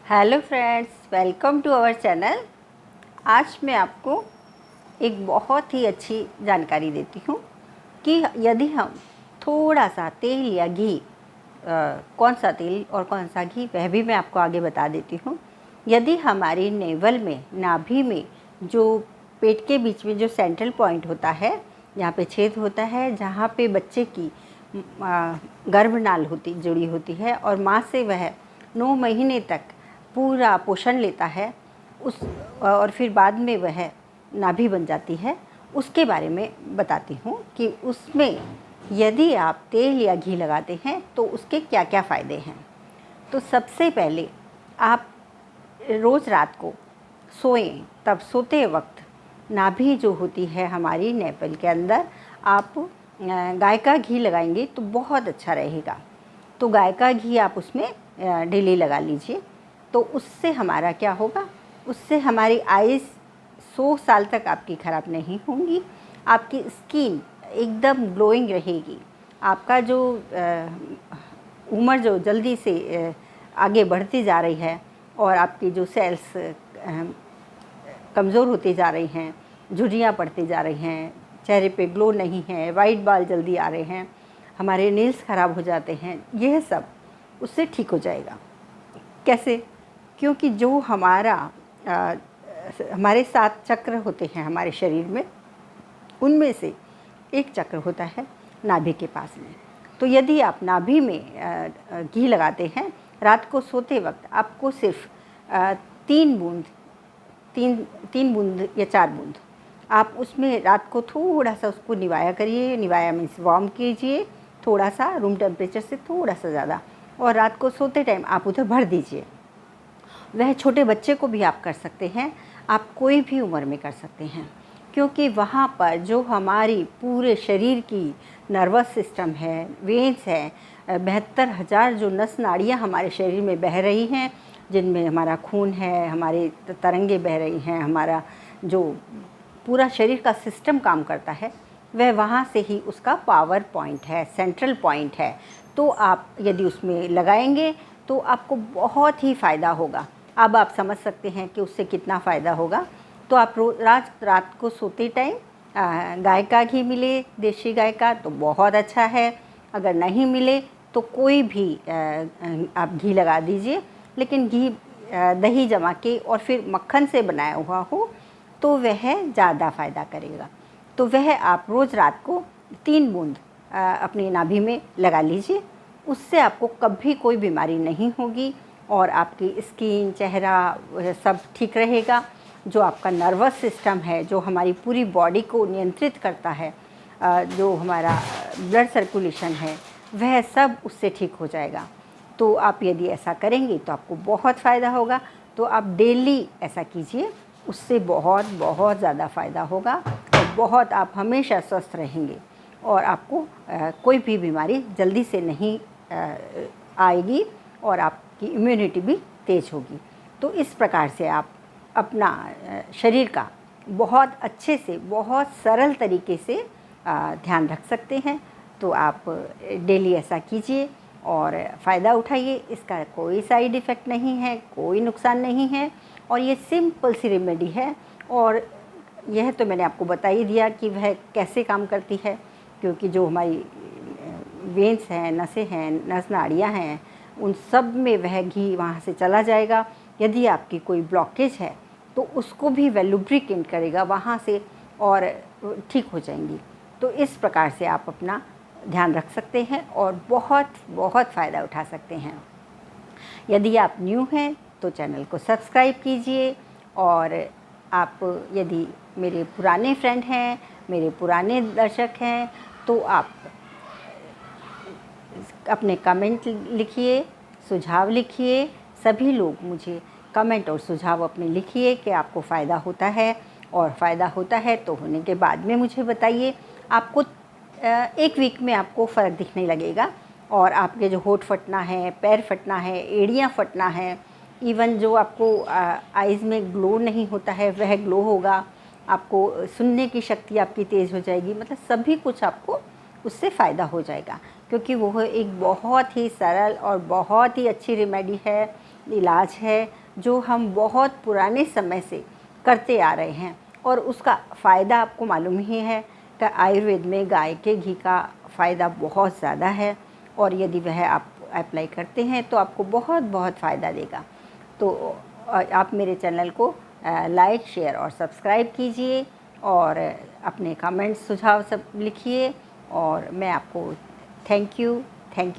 Hello friends, welcome to our channel. आज मैं आपको एक बहुत ही अच्छी जानकारी देती हूँ कि यदि हम थोड़ा सा तेल या घी, कौन सा तेल और कौन सा घी वह भी मैं आपको आगे बता देती हूँ। यदि हमारी नेवल में, नाभि में, जो पेट के बीच में जो सेंट्रल पॉइंट होता है, जहाँ पे छेद होता है, जहाँ पे बच्चे की गर्भनाल जुड़ी होती है और माँ से वह 9 महीने तक पूरा पोषण लेता है, उस और फिर बाद में वह नाभि बन जाती है, उसके बारे में बताती हूँ कि उसमें यदि आप तेल या घी लगाते हैं तो उसके क्या क्या फ़ायदे हैं। तो सबसे पहले आप रोज़ रात को सोएं, तब सोते वक्त नाभि जो होती है हमारी नेपल के अंदर, आप गाय का घी लगाएंगे तो बहुत अच्छा रहेगा। तो गाय का घी आप उसमें डेली लगा लीजिए। तो उससे हमारा क्या होगा, उससे हमारी आइज़ 100 साल तक आपकी ख़राब नहीं होंगी, आपकी स्किन एकदम ग्लोइंग रहेगी, आपका जो उम्र जो जल्दी से आगे बढ़ती जा रही है और आपकी जो सेल्स कमज़ोर होती जा रही हैं, झुर्रियाँ पड़ती जा रही हैं, चेहरे पे ग्लो नहीं है, वाइट बाल जल्दी आ रहे हैं, हमारे नेल्स ख़राब हो जाते हैं, यह सब उससे ठीक हो जाएगा। कैसे? क्योंकि जो हमारे 7 चक्र होते हैं हमारे शरीर में, उनमें से एक चक्र होता है नाभि के पास में। तो यदि आप नाभि में घी लगाते हैं, रात को सोते वक्त आपको सिर्फ 3 बूंद, 3 बूंद या 4 बूंद आप उसमें रात को थोड़ा सा उसको निवाया करिए। निवाया मीन्स वार्म कीजिए थोड़ा सा, रूम टेम्परेचर से थोड़ा सा ज़्यादा, और रात को सोते टाइम आप उधर भर दीजिए। वह छोटे बच्चे को भी आप कर सकते हैं, आप कोई भी उम्र में कर सकते हैं, क्योंकि वहाँ पर जो हमारी पूरे शरीर की नर्वस सिस्टम है, वेन्स है, 72,000 जो नस नाड़ियाँ हमारे शरीर में बह रही हैं, जिनमें हमारा खून है, हमारे तरंगे बह रही हैं, हमारा जो पूरा शरीर का सिस्टम काम करता है, वह वहाँ से ही उसका पावर पॉइंट है, सेंट्रल पॉइंट है। तो आप यदि उसमें लगाएंगे तो आपको बहुत ही फ़ायदा होगा। अब आप समझ सकते हैं कि उससे कितना फ़ायदा होगा। तो आप रात को सोते टाइम गाय का घी मिले, देसी गाय का, तो बहुत अच्छा है। अगर नहीं मिले तो कोई भी आप घी लगा दीजिए, लेकिन घी दही जमा के और फिर मक्खन से बनाया हुआ हो तो वह ज़्यादा फ़ायदा करेगा। तो वह आप रोज़ रात को 3 बूंद अपनी नाभि में लगा लीजिए। उससे आपको कभी कोई बीमारी नहीं होगी और आपकी स्किन, चेहरा सब ठीक रहेगा। जो आपका नर्वस सिस्टम है, जो हमारी पूरी बॉडी को नियंत्रित करता है, जो हमारा ब्लड सर्कुलेशन है, वह सब उससे ठीक हो जाएगा। तो आप यदि ऐसा करेंगे तो आपको बहुत फ़ायदा होगा। तो आप डेली ऐसा कीजिए, उससे बहुत बहुत ज़्यादा फ़ायदा होगा और बहुत आप हमेशा स्वस्थ रहेंगे और आपको कोई भी बीमारी जल्दी से नहीं आएगी और आपकी इम्यूनिटी भी तेज़ होगी। तो इस प्रकार से आप अपना शरीर का बहुत अच्छे से, बहुत सरल तरीके से ध्यान रख सकते हैं। तो आप डेली ऐसा कीजिए और फ़ायदा उठाइए। इसका कोई साइड इफ़ेक्ट नहीं है, कोई नुकसान नहीं है और ये सिंपल सी रेमेडी है। और यह तो मैंने आपको बता ही दिया कि वह कैसे काम करती है, क्योंकि जो हमारी वेन्स हैं, नसें हैं, नस नाड़ियाँ हैं, उन सब में वह घी वहाँ से चला जाएगा। यदि आपकी कोई ब्लॉकेज है तो उसको भी वह लुब्रिकेट करेगा वहाँ से और ठीक हो जाएंगी। तो इस प्रकार से आप अपना ध्यान रख सकते हैं और बहुत बहुत फ़ायदा उठा सकते हैं। यदि आप न्यू हैं तो चैनल को सब्सक्राइब कीजिए, और आप यदि मेरे पुराने फ्रेंड हैं, मेरे पुराने दर्शक हैं, तो आप अपने कमेंट लिखिए, सुझाव लिखिए। सभी लोग मुझे कमेंट और सुझाव अपने लिखिए कि आपको फ़ायदा होता है, और फ़ायदा होता है तो होने के बाद में मुझे बताइए। आपको 1 वीक में आपको फ़र्क दिखने लगेगा और आपके जो होंठ फटना है, पैर फटना है, एड़ियाँ फटना है, इवन जो आपको आइज़ में ग्लो नहीं होता है वह ग्लो होगा, आपको सुनने की शक्ति आपकी तेज़ हो जाएगी, मतलब सभी कुछ आपको उससे फ़ायदा हो जाएगा, क्योंकि वो एक बहुत ही सरल और बहुत ही अच्छी रेमेडी है इलाज है जो हम बहुत पुराने समय से करते आ रहे हैं और उसका फ़ायदा आपको मालूम ही है कि आयुर्वेद में गाय के घी का फ़ायदा बहुत ज़्यादा है और यदि वह आप अप्लाई करते हैं तो आपको बहुत बहुत फ़ायदा देगा। तो आप मेरे चैनल को लाइक, शेयर और सब्सक्राइब कीजिए और अपने कमेंट्स, सुझाव सब लिखिए और मैं आपको थैंक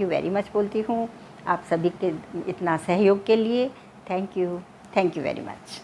यू वेरी मच बोलती हूँ आप सभी के इतना सहयोग के लिए। Thank you very much.